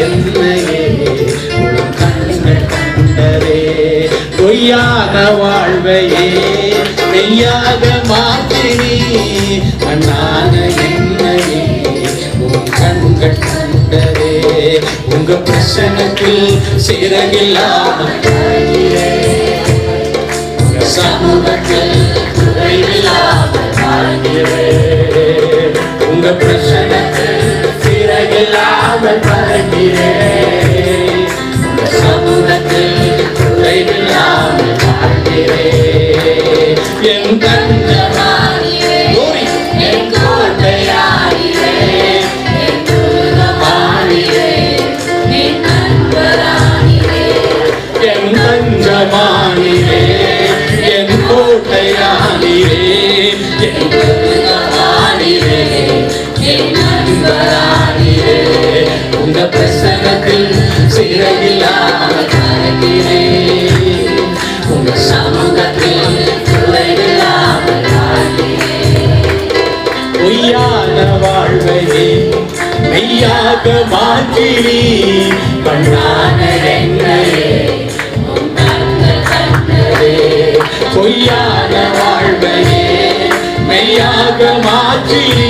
என்னையே உன் கண்கள் கண்டதே. பொய்யான வாழ்வையே மெய்யாக மாற்றினி மண்ணான என்னையே உன் கண்கள் கண்டதே. உங்க பிரசனத்தில் சிறகில்லாமல் உங்க சமூகத்தில் குறைவில்லாமல் வாழ்கிறேன். உங்க பிரசனத்தில் சிறகில்லாமல் வாழ்கிறேன். உங்க சமூகத்தில் குறைவில்லாமல் வாழ்கிறேன். என் தஞ்சமானியே என் கோட்டையானியே என் துருகமானியே என் நண்பரானியே என் தஞ்சமானியே என் கோட்டையானியே என் துருகமானியே என் நண்பரானியே. உங்க பிரசனத்தில் சிறகில்லாமல் வாழ்கிறேன். உங்க சமூகத்தில் குறைவில்லாமல் வாழ்கிறேன். பொய்யான வாழ்வையே மெய்யாக மாற்றினி கண்ணான என்னையே உன் கண்கள் கண்டதே. பொய்யான வாழ்வையே மெய்யாக மாற்றினி